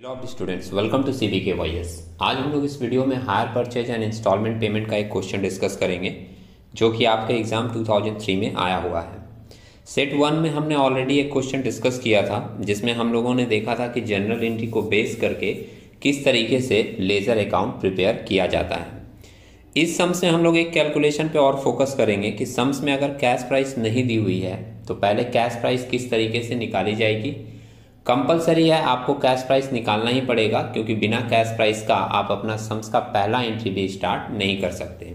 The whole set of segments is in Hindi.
Hello students, welcome to CBK voice. आज हम लोग इस वीडियो में hire purchase and instalment payment का एक क्वेश्चन डिस्कस करेंगे जो कि आपके एग्ज़ाम 2003 में आया हुआ है। सेट 1 में हमने ऑलरेडी एक क्वेश्चन डिस्कस किया था जिसमें हम लोगों ने देखा था कि जनरल एंट्री को बेस करके किस तरीके से लेजर अकाउंट प्रिपेयर किया जाता है। इस सम्स में हम लोग एक कैलकुलेशन पे और फोकस करेंगे कि सम्स में अगर कैश प्राइस नहीं दी हुई है तो पहले कैश प्राइस किस तरीके से निकाली जाएगी। कंपलसरी है, आपको कैश प्राइस निकालना ही पड़ेगा क्योंकि बिना कैश प्राइस का आप अपना सम्स का पहला एंट्री भी स्टार्ट नहीं कर सकते।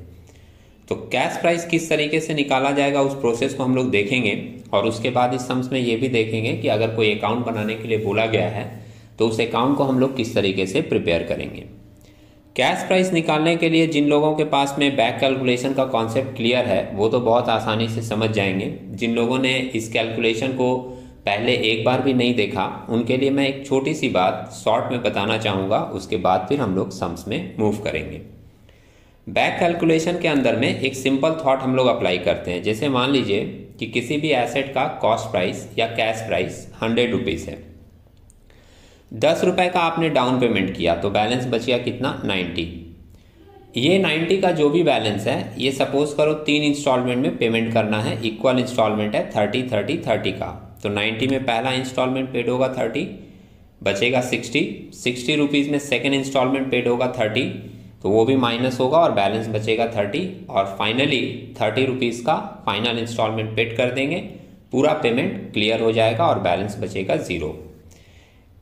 तो कैश प्राइस किस तरीके से निकाला जाएगा उस प्रोसेस को हम लोग देखेंगे और उसके बाद इस सम्स में ये भी देखेंगे कि अगर कोई अकाउंट बनाने के लिए बोला गया है तो उस अकाउंट को हम लोग किस तरीके से प्रिपेयर करेंगे। कैश प्राइस निकालने के लिए जिन लोगों के पास में बैक कैलकुलेशन का कॉन्सेप्ट क्लियर है वो तो बहुत आसानी से समझ जाएंगे। जिन लोगों ने इस कैलकुलेशन को पहले एक बार भी नहीं देखा उनके लिए मैं एक छोटी सी बात शॉर्ट में बताना चाहूँगा, उसके बाद फिर हम लोग सम्स में मूव करेंगे। बैक कैलकुलेशन के अंदर में एक सिंपल थॉट हम लोग अप्लाई करते हैं। जैसे मान लीजिए कि किसी भी एसेट का कॉस्ट प्राइस या कैश प्राइस 100 रुपीज़ है, 10 रुपये का आपने डाउन पेमेंट किया तो बैलेंस बच गया कितना, 90। ये 90 का जो भी बैलेंस है ये सपोज करो 3 इंस्टॉलमेंट में पेमेंट करना है, इक्वल इंस्टॉलमेंट है 30 30 30 का। तो 90 में पहला इंस्टॉलमेंट पेड होगा 30, बचेगा 60 रुपीज़ में सेकेंड इंस्टॉलमेंट पेड होगा 30, तो वो भी माइनस होगा और बैलेंस बचेगा 30 और फाइनली 30 रुपीज़ का फाइनल इंस्टॉलमेंट पेड कर देंगे, पूरा पेमेंट क्लियर हो जाएगा और बैलेंस बचेगा 0।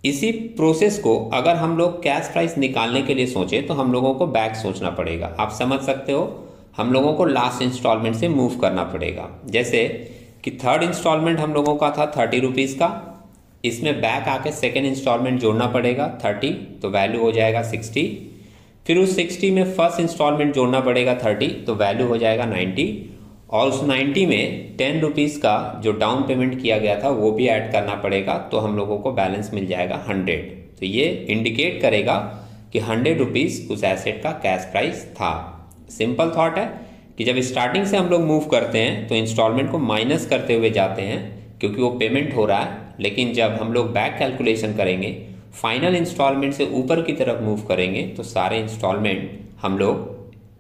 इसी प्रोसेस को अगर हम लोग कैश प्राइस निकालने के लिए सोचें तो हम लोगों को बैक सोचना पड़ेगा। आप समझ सकते हो, हम लोगों को लास्ट इंस्टॉलमेंट से मूव करना पड़ेगा। जैसे कि थर्ड इंस्टॉलमेंट हम लोगों का था 30 रुपीज़ का, इसमें बैक आके सेकेंड इंस्टॉलमेंट जोड़ना पड़ेगा 30, तो वैल्यू हो जाएगा 60। फिर उस 60 में फर्स्ट इंस्टॉलमेंट जोड़ना पड़ेगा 30, तो वैल्यू हो जाएगा 90 और उस 90 में 10 रुपीज़ का जो डाउन पेमेंट किया गया था वो भी ऐड करना पड़ेगा, तो हम लोगों को बैलेंस मिल जाएगा 100। तो ये इंडिकेट करेगा कि 100 रुपीज़ उस एसेट का कैश प्राइस था। सिंपल थॉट है कि जब स्टार्टिंग से हम लोग मूव करते हैं तो इंस्टॉलमेंट को माइनस करते हुए जाते हैं क्योंकि वो पेमेंट हो रहा है, लेकिन जब हम लोग बैक कैलकुलेशन करेंगे फाइनल इंस्टॉलमेंट से ऊपर की तरफ मूव करेंगे तो सारे इंस्टॉलमेंट हम लोग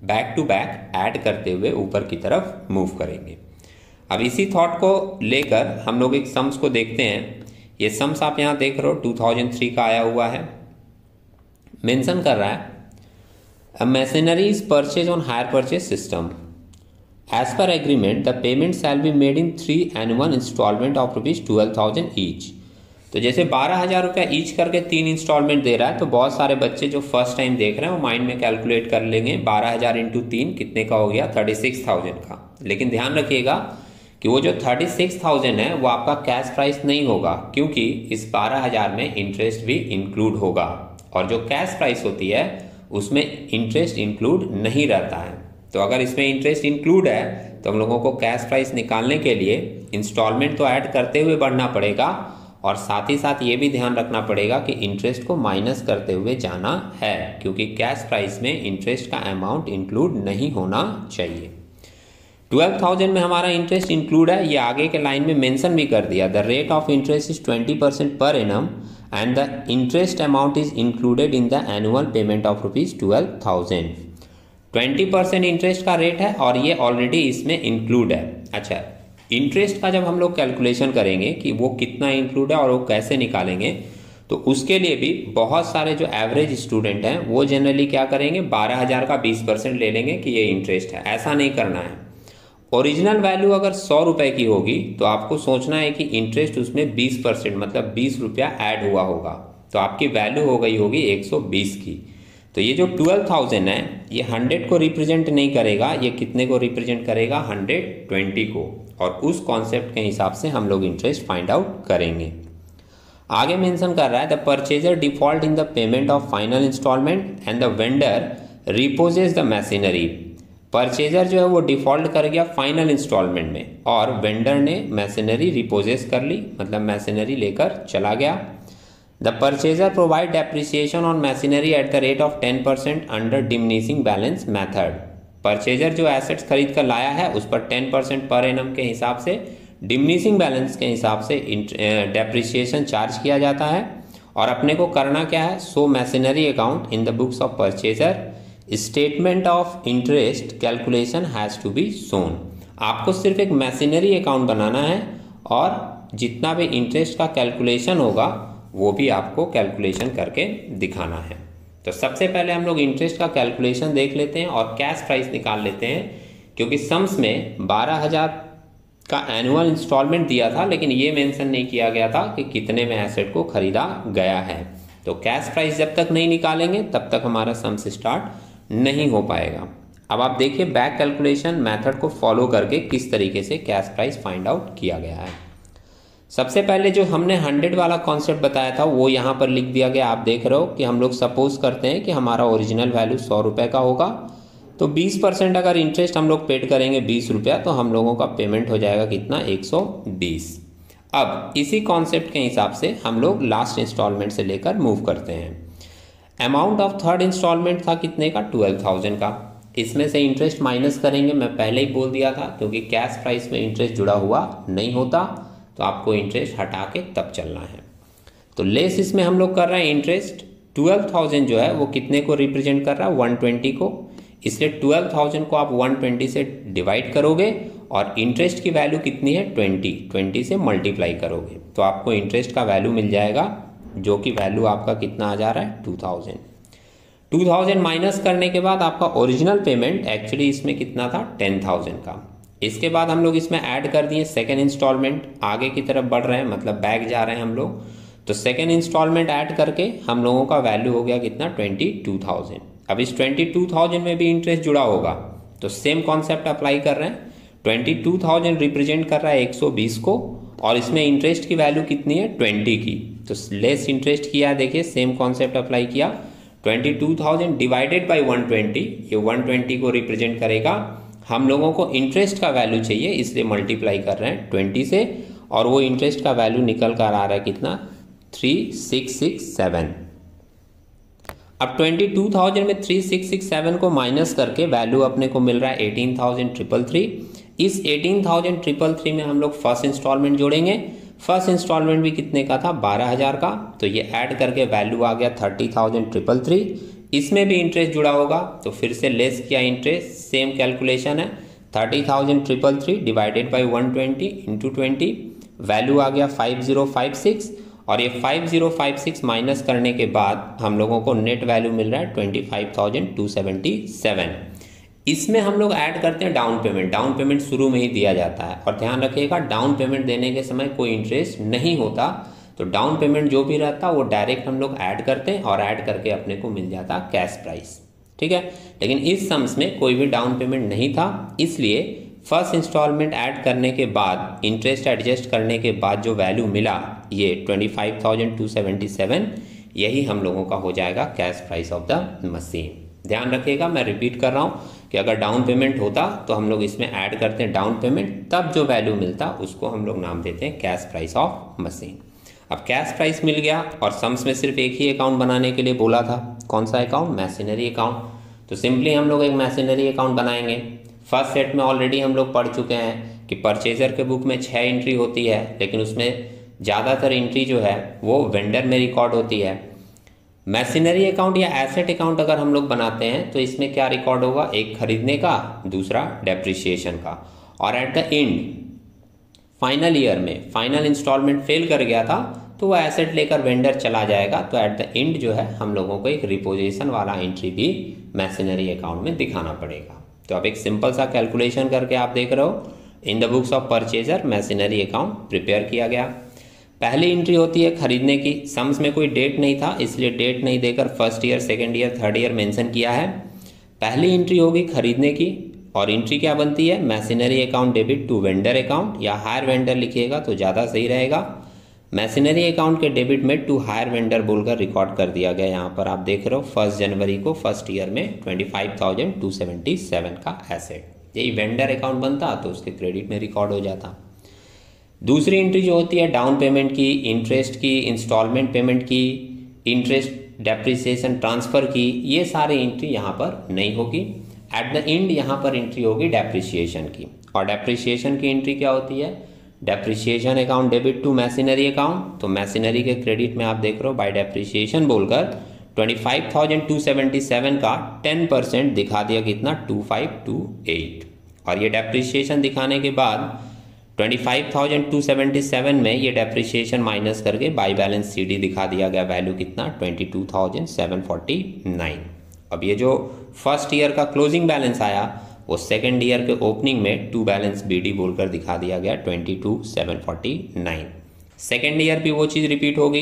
बैक टू बैक ऐड करते हुए ऊपर की तरफ मूव करेंगे। अब इसी थॉट को लेकर हम लोग एक सम्स को देखते हैं। ये सम्स आप यहाँ देख रहे हो 2003 का आया हुआ है। मेंशन कर रहा है A machinery is purchased on hire purchase system. As per agreement, the payment shall be made in 3 annual installment of rupees 12,000 each. तो जैसे 12,000 रुपया ईच करके 3 इंस्टॉलमेंट दे रहा है तो बहुत सारे बच्चे जो फर्स्ट टाइम देख रहे हैं वो माइंड में कैलकुलेट कर लेंगे 12,000 इंटू 3 कितने का हो गया, 36,000 का। लेकिन ध्यान रखिएगा कि वो जो 36,000 है वो आपका कैश प्राइस नहीं होगा क्योंकि इस 12,000 में इंटरेस्ट भी इंक्लूड होगा और जो कैश प्राइस होती है उसमें इंटरेस्ट इंक्लूड नहीं रहता है। तो अगर इसमें इंटरेस्ट इंक्लूड है तो हम लोगों को कैश प्राइस निकालने के लिए इंस्टॉलमेंट तो ऐड करते हुए बढ़ना पड़ेगा और साथ ही साथ ये भी ध्यान रखना पड़ेगा कि इंटरेस्ट को माइनस करते हुए जाना है क्योंकि कैश प्राइस में इंटरेस्ट का अमाउंट इंक्लूड नहीं होना चाहिए। 12,000 में हमारा इंटरेस्ट इंक्लूड है, ये आगे के लाइन में मेंशन भी कर दिया। The rate of interest is 20% per annum and the interest amount is included in the annual payment of rupees 12,000। 20% interest का रेट है और ये ऑलरेडी इसमें इंक्लूड है। अच्छा, इंटरेस्ट का जब हम लोग कैलकुलेशन करेंगे कि वो कितना इंक्लूड है और वो कैसे निकालेंगे तो उसके लिए भी बहुत सारे जो एवरेज स्टूडेंट हैं वो जनरली क्या करेंगे, 12,000 का 20% ले लेंगे कि ये इंटरेस्ट है। ऐसा नहीं करना है। ओरिजिनल वैल्यू अगर 100 रुपए की होगी तो आपको सोचना है कि इंटरेस्ट उसमें 20% मतलब 20 रुपया ऐड हुआ होगा, तो आपकी वैल्यू हो गई होगी 120 की। तो ये जो 12,000 है ये 100 को रिप्रेजेंट नहीं करेगा, ये कितने को रिप्रेजेंट करेगा, 120 को। और उस कॉन्सेप्ट के हिसाब से हम लोग इंटरेस्ट फाइंड आउट करेंगे। आगे मेंशन कर रहा है the purchaser default in the payment of final instalment and the vendor repossesses the machinery. Purchaser जो है वो डिफॉल्ट कर गया फाइनल इंस्टॉलमेंट में और वेंडर ने मशीनरी रिपोजेस कर ली, मतलब मशीनरी लेकर चला गया। The purchaser provide depreciation on machinery at the rate of 10% under diminishing balance method. Purchaser जो एसेट्स खरीद कर लाया है उस पर 10% पर एनम के हिसाब से डिमिनिशिंग बैलेंस के हिसाब से डेप्रिसिएशन चार्ज किया जाता है और अपने को करना क्या है, show machinery account in the books of purchaser, statement of interest calculation has to be shown. आपको सिर्फ एक मैशिनरी अकाउंट बनाना है और जितना भी इंटरेस्ट का कैलकुलेशन होगा वो भी आपको कैलकुलेशन करके दिखाना है। तो सबसे पहले हम लोग इंटरेस्ट का कैलकुलेशन देख लेते हैं और कैश प्राइस निकाल लेते हैं, क्योंकि सम्स में 12,000 का एनुअल इंस्टॉलमेंट दिया था, लेकिन ये मेंशन नहीं किया गया था कि कितने में एसेट को खरीदा गया है। तो कैश प्राइस जब तक नहीं निकालेंगे तब तक हमारा सम्स स्टार्ट नहीं हो पाएगा। अब आप देखिए बैक कैलकुलेशन मेथड को फॉलो करके किस तरीके से कैश प्राइस फाइंड आउट किया गया है। सबसे पहले जो हमने 100 वाला कॉन्सेप्ट बताया था वो यहाँ पर लिख दिया गया। आप देख रहे हो कि हम लोग सपोज करते हैं कि हमारा ओरिजिनल वैल्यू 100 रुपये का होगा, तो 20% अगर इंटरेस्ट हम लोग पेड करेंगे 20 रुपया, तो हम लोगों का पेमेंट हो जाएगा कितना, 120। अब इसी कॉन्सेप्ट के हिसाब से हम लोग लास्ट इंस्टॉलमेंट से लेकर मूव करते हैं। अमाउंट ऑफ थर्ड इंस्टॉलमेंट था कितने का, 12,000 का। इसमें से इंटरेस्ट माइनस करेंगे, मैं पहले ही बोल दिया था, क्योंकि कैश प्राइस में इंटरेस्ट जुड़ा हुआ नहीं होता, तो आपको इंटरेस्ट हटा के तब चलना है। तो लेस इसमें हम लोग कर रहे हैं इंटरेस्ट। 12,000 जो है वो कितने को रिप्रेजेंट कर रहा है, 120 को, इसलिए 12,000 को आप 120 से डिवाइड करोगे और इंटरेस्ट की वैल्यू कितनी है, 20 से मल्टीप्लाई करोगे तो आपको इंटरेस्ट का वैल्यू मिल जाएगा, जो कि वैल्यू आपका कितना आ जा रहा है, 2,000 माइनस करने के बाद आपका ओरिजिनल पेमेंट एक्चुअली इसमें कितना था, 10,000 का। इसके बाद हम लोग इसमें ऐड कर दिए सेकेंड इंस्टॉलमेंट, आगे की तरफ बढ़ रहे हैं, मतलब बैक जा रहे हैं हम लोग, तो सेकेंड इंस्टॉलमेंट ऐड करके हम लोगों का वैल्यू हो गया कितना, 22,000। अब इस 22,000 में भी इंटरेस्ट जुड़ा होगा, तो सेम कॉन्सेप्ट अप्लाई कर रहे हैं। 22,000 रिप्रेजेंट कर रहा है 120 को, और इसमें इंटरेस्ट की वैल्यू कितनी है, 20 की, तो लेस इंटरेस्ट किया है। देखिए सेम कॉन्सेप्ट अप्लाई किया, 22,000 डिवाइडेड बाई 120, ये 120 को रिप्रेजेंट करेगा। हम लोगों को इंटरेस्ट का वैल्यू चाहिए, इसलिए मल्टीप्लाई कर रहे हैं 20 से, और वो इंटरेस्ट का वैल्यू निकल कर आ रहा है कितना, 3667। अब 22,000 में 3667 को माइनस करके वैल्यू अपने को मिल रहा है 18,333। इस 18,333 में हम लोग फर्स्ट इंस्टॉलमेंट जोड़ेंगे। फर्स्ट इंस्टॉलमेंट भी कितने का था, 12,000 का, तो ये ऐड करके वैल्यू आ गया 30,333। इसमें भी इंटरेस्ट जुड़ा होगा, तो फिर से लेस किया इंटरेस्ट, सेम कैलकुलेशन है, 30,333 डिवाइडेड बाई 120 इंटू 20, वैल्यू आ गया 5056, और ये 5056 माइनस करने के बाद हम लोगों को नेट वैल्यू मिल रहा है 25,277। इसमें हम लोग ऐड करते हैं डाउन पेमेंट। डाउन पेमेंट शुरू में ही दिया जाता है, और ध्यान रखिएगा डाउन पेमेंट देने के समय कोई इंटरेस्ट नहीं होता, तो डाउन पेमेंट जो भी रहता वो डायरेक्ट हम लोग ऐड करते हैं, और ऐड करके अपने को मिल जाता कैश प्राइस, ठीक है। लेकिन इस सम्स में कोई भी डाउन पेमेंट नहीं था, इसलिए फर्स्ट इंस्टॉलमेंट ऐड करने के बाद इंटरेस्ट एडजस्ट करने के बाद जो वैल्यू मिला ये 25,277, यही हम लोगों का हो जाएगा cash price of the machine. ध्यान रखिएगा, मैं रिपीट कर रहा हूँ कि अगर डाउन पेमेंट होता तो हम लोग इसमें ऐड करते हैं डाउन पेमेंट, तब जो वैल्यू मिलता उसको हम लोग नाम देते हैं कैश प्राइस ऑफ मशीन। अब कैश प्राइस मिल गया, और सम्स में सिर्फ एक ही अकाउंट बनाने के लिए बोला था, कौन सा अकाउंट, मैशिनरी अकाउंट। तो सिंपली हम लोग एक मैशिनरी अकाउंट बनाएंगे। फर्स्ट सेट में ऑलरेडी हम लोग पढ़ चुके हैं कि परचेजर के बुक में 6 एंट्री होती है, लेकिन उसमें ज़्यादातर एंट्री जो है वो वेंडर में रिकॉर्ड होती है। मैशिनरी अकाउंट या एसेट अकाउंट अगर हम लोग बनाते हैं तो इसमें क्या रिकॉर्ड होगा, एक खरीदने का, दूसरा डेप्रिसिएशन का, और at the end final year में फाइनल इंस्टॉलमेंट फेल कर गया था तो वो एसेट लेकर वेंडर चला जाएगा, तो एट द एंड जो है हम लोगों को एक रिपोजिशन वाला एंट्री भी मैशिनरी अकाउंट में दिखाना पड़ेगा। तो अब एक सिंपल सा कैलकुलेशन करके आप देख रहे हो, in the books of purchaser machinery account prepare किया गया। पहली एंट्री होती है खरीदने की। सम्स में कोई डेट नहीं था, इसलिए डेट नहीं देकर first year, second year, third year mention किया है। पहली एंट्री होगी खरीदने की, और एंट्री क्या बनती है, machinery account debit to vendor account, या हायर वेंडर लिखिएगा तो ज़्यादा सही रहेगा। मैशिनरी अकाउंट के डेबिट में टू हायर वेंडर बोलकर रिकॉर्ड कर दिया गया। यहाँ पर आप देख रहे हो 1 जनवरी को फर्स्ट ईयर में 25,277 का एसेट, यही वेंडर अकाउंट बनता तो उसके क्रेडिट में रिकॉर्ड हो जाता। दूसरी एंट्री जो होती है डाउन पेमेंट की, इंटरेस्ट की, इंस्टॉलमेंट पेमेंट की, इंटरेस्ट, डेप्रिसिएशन, ट्रांसफ़र की, ये सारी एंट्री यहाँ पर नहीं होगी। एट द एंड यहाँ पर एंट्री होगी डेप्रिसिएशन की, और डेप्रिसिएशन की एंट्री क्या होती है, depreciation account debit to machinery account, तो मशीनरी के क्रेडिट में आप देख रहे हो बाय डेप्रिसिएशन बोलकर 25,277 का 10% दिखा दिया कितना 2528, और ये डेप्रिसिएशन दिखाने के बाद 25,277 में ये डेप्रिसिएशन माइनस करके बाई बैलेंस सीडी दिखा दिया गया वैल्यू कितना 22,749। अब ये जो फर्स्ट ईयर का क्लोजिंग बैलेंस आया वो सेकेंड ईयर के ओपनिंग में टू बैलेंस बीडी बोलकर दिखा दिया गया 22,749। सेकेंड ईयर भी वो चीज़ रिपीट होगी,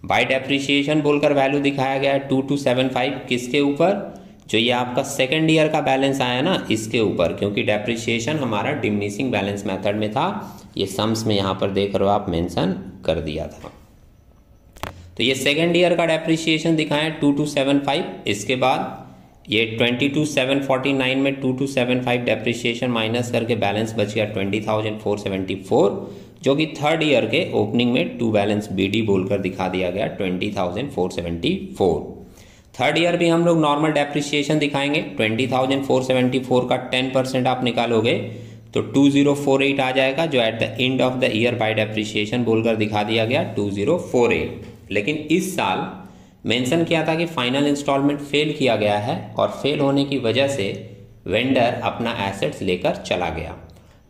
बाय डेप्रिसिएशन बोलकर वैल्यू दिखाया गया 2275 किसके ऊपर, जो ये आपका सेकेंड ईयर का बैलेंस आया ना इसके ऊपर, क्योंकि डेप्रिसिएशन हमारा डिमिनिशिंग बैलेंस मेथड में था, ये सम्स में यहाँ पर देख रहे हो आप मेंशन कर दिया था। तो ये सेकेंड ईयर का डेप्रिसिएशन दिखाया 2275, इसके बाद ये 22,749 में 2275 डेप्रिसिएशन माइनस करके बैलेंस बच गया 20,474, जो कि थर्ड ईयर के ओपनिंग में टू बैलेंस बीडी बोलकर दिखा दिया गया 20,474। थर्ड ईयर भी हम लोग नॉर्मल डेप्रिसिएशन दिखाएंगे, 20,474 का 10% आप निकालोगे तो 2048 आ जाएगा, जो at the end of the year by depreciation बोलकर दिखा दिया गया 2048। लेकिन इस साल मेंशन किया था कि फाइनल इंस्टॉलमेंट फेल किया गया है और फेल होने की वजह से वेंडर अपना एसेट्स लेकर चला गया।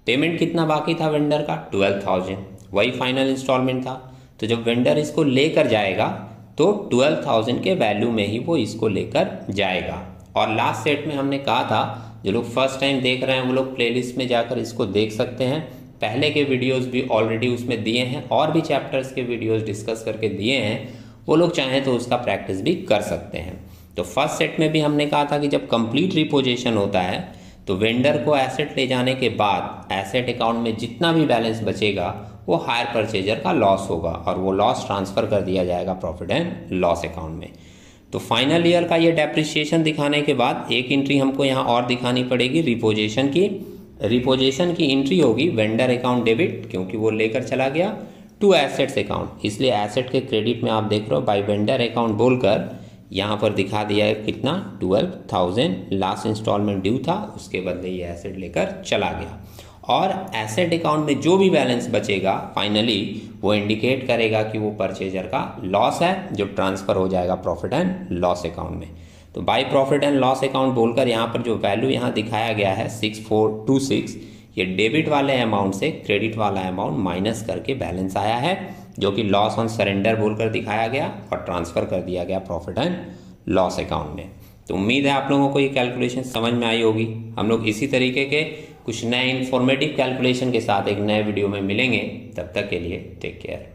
पेमेंट कितना बाकी था वेंडर का 12,000, वही फाइनल इंस्टॉलमेंट था। तो जब वेंडर इसको लेकर जाएगा तो 12,000 के वैल्यू में ही वो इसको लेकर जाएगा। और लास्ट सेट में हमने कहा था जो लोग फर्स्ट टाइम देख रहे हैं वो लोग प्लेलिस्ट में जाकर इसको देख सकते हैं, पहले के वीडियोस भी ऑलरेडी उसमें दिए हैं और भी चैप्टर्स के वीडियोस डिस्कस करके दिए हैं, वो लोग चाहें तो उसका प्रैक्टिस भी कर सकते हैं। तो फर्स्ट सेट में भी हमने कहा था कि जब कंप्लीट रिपोजिशन होता है तो वेंडर को एसेट ले जाने के बाद एसेट अकाउंट में जितना भी बैलेंस बचेगा वो हायर परचेजर का लॉस होगा और वो लॉस ट्रांसफ़र कर दिया जाएगा प्रॉफिट एंड लॉस अकाउंट में। तो फाइनल ईयर का ये डेप्रिसिएशन दिखाने के बाद एक एंट्री हमको यहाँ और दिखानी पड़ेगी रिपोजिशन की। रिपोजिशन की एंट्री होगी वेंडर अकाउंट डेबिट, क्योंकि वो लेकर चला गया, टू एसेट्स अकाउंट, इसलिए एसेट के क्रेडिट में आप देख रहे हो बाय वेंडर अकाउंट बोलकर यहाँ पर दिखा दिया है कितना 12,000 लास्ट इंस्टॉलमेंट ड्यू था, उसके बदले ये एसेट लेकर चला गया। और एसेट अकाउंट में जो भी बैलेंस बचेगा फाइनली वो इंडिकेट करेगा कि वो परचेजर का लॉस है, जो ट्रांसफ़र हो जाएगा प्रॉफिट एंड लॉस अकाउंट में। तो by profit and loss account बोलकर यहाँ पर जो वैल्यू यहाँ दिखाया गया है 6426, ये डेबिट वाले अमाउंट से क्रेडिट वाला अमाउंट माइनस करके बैलेंस आया है, जो कि लॉस ऑन सरेंडर बोलकर दिखाया गया और ट्रांसफ़र कर दिया गया प्रॉफिट एंड लॉस अकाउंट में। तो उम्मीद है आप लोगों को ये कैलकुलेशन समझ में आई होगी। हम लोग इसी तरीके के कुछ नए इन्फॉर्मेटिव कैलकुलेशन के साथ एक नए वीडियो में मिलेंगे, तब तक के लिए टेक केयर।